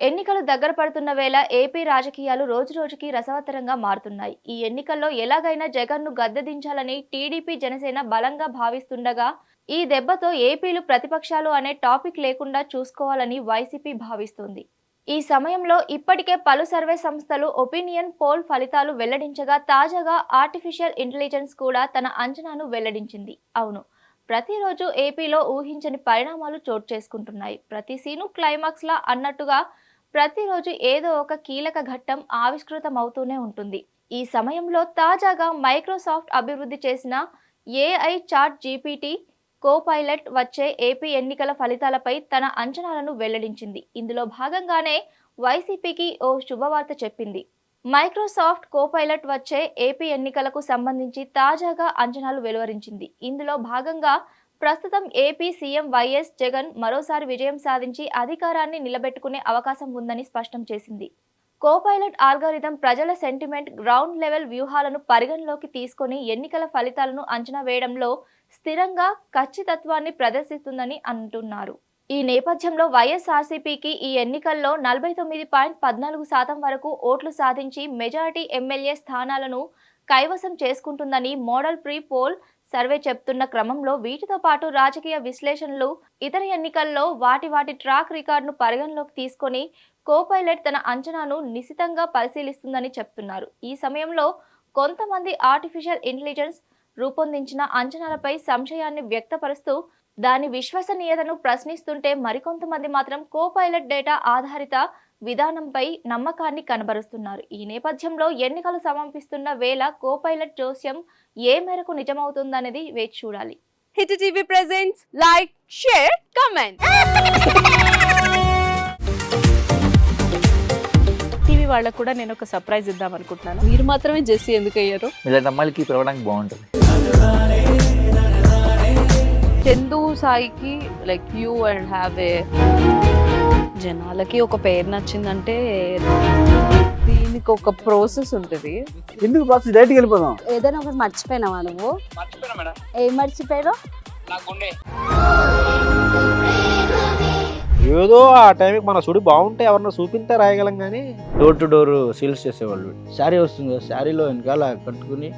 ఎన్నికలు దగ్గర పడుతున్న వేళ ఏపీ రాజకీయాలు రోజురోజుకి రసవత్తరంగా మారుతున్నాయి. ఈ ఎన్నికల్లో ఎలాగైనా జగన్ను గద్దెదించాలని టీడీపీ, జనసేన బలంగా భావిస్తుండగా, ఈ దెబ్బతో ఏపీలో ప్రతిపక్షాలు అనే టాపిక్ లేకుండా చూసుకోవాలని వైసీపీ భావిస్తోంది. ఈ సమయంలో ఇప్పటికే పలు సర్వే సంస్థలు ఒపీనియన్ పోల్ ఫలితాలు వెల్లడించగా, తాజాగా ఆర్టిఫిషియల్ ఇంటెలిజెన్స్ కూడా తన అంచనాను వెల్లడించింది. అవును, ప్రతిరోజు ఏపీలో ఊహించని పరిణామాలు చోటు చేసుకుంటున్నాయి. ప్రతి సీను క్లైమాక్స్ లా అన్నట్టుగా ప్రతిరోజు ఏదో ఒక కీలక ఘట్టం ఆవిష్కృతమవుతూనే ఉంటుంది. ఈ సమయంలో తాజాగా మైక్రోసాఫ్ట్ అభివృద్ధి చేసిన ఏఐ చాట్ జీపీటీ కోపైలట్ వచ్చే ఏపీ ఎన్నికల ఫలితాలపై తన అంచనాలను వెల్లడించింది. ఇందులో భాగంగానే వైసీపీకి ఓ శుభవార్త చెప్పింది. మైక్రోసాఫ్ట్ కోపైలట్ వచ్చే ఏపీ ఎన్నికలకు సంబంధించి తాజాగా అంచనాలు వెలువరించింది. ఇందులో భాగంగా ప్రస్తుతం ఏపీ సీఎం వైఎస్ జగన్ మరోసారి విజయం సాధించి అధికారాన్ని నిలబెట్టుకునే అవకాశం ఉందని స్పష్టం చేసింది. కోపైలట్ ఆల్గారిథం ప్రజల సెంటిమెంట్, గ్రౌండ్ లెవెల్ వ్యూహాలను పరిగణలోకి తీసుకొని ఎన్నికల ఫలితాలను అంచనా వేయడంలో స్థిరంగా ఖచ్చితత్వాన్ని ప్రదర్శిస్తుందని అంటున్నారు. ఈ నేపథ్యంలో వైఎస్ఆర్సీపీకి ఈ ఎన్నికల్లో 49.14% వరకు ఓట్లు సాధించి మెజారిటీ ఎమ్మెల్యే స్థానాలను కైవసం చేసుకుంటుందని మోడల్ ప్రీ పోల్ సర్వే చెప్తున్న క్రమంలో, వీటితో పాటు రాజకీయ విశ్లేషణలు ఇతర ఎన్నికల్లో వాటి ట్రాక్ రికార్డును పరిగణలోకి తీసుకొని కోపైలట్ తన అంచనాను నిశితంగా పరిశీలిస్తుందని చెప్తున్నారు. ఈ సమయంలో కొంతమంది ఆర్టిఫిషియల్ ఇంటెలిజెన్స్ రూపొందించిన అంచనాలపై సంశయాన్ని వ్యక్తపరుస్తూ దాని విశ్వసనీయతను ప్రశ్నిస్తుంటే, మరికొంతమంది మాత్రం కోపైలట్ డేటా ఆధారిత విధానంపై నమ్మకాన్ని కనబరుస్తున్నారు. ఈ నేపథ్యంలో ఎన్నికలు సమీపిస్తున్న వేళ కోపైలట్ జోస్యం ఏ మేరకు నిజమవుతుందనేది వేచి చూడాలి. Hit TV presents like, share, comment. TV వాళ్ళకు కూడా నేను ఒక సర్ప్రైజ్ ఇద్దాం అనుకుంటున్నాను. మీరు మాత్రమే జెస్సీ ఎందుకు అయ్యారు? ఇలాంటి అమ్మాయిలకి పిలవడానికి బాగుంటుంది. చందు సాయికి like you and have a జనాలకి ఒక పేరు నచ్చిందంటే దీనికి ఒక ప్రాసెస్ ఉంటుంది. ఎందుకు బాక్స్ డైరెక్ట్కి వెళ్ళిపోదాం. ఏదైనా ఒకటి మర్చిపోయినావా నువ్వు? ఏం మర్చిపోయావు? ఏదో ఆ టైంకి మన సుడి బాగుంటే ఎవరన్నా చూపిస్తే రాయగలం కానీ డోర్ టు డోర్ సేల్స్ చేసేవాళ్ళు. శారీ వస్తుంది, శారీలో వెనకాల కట్టుకుని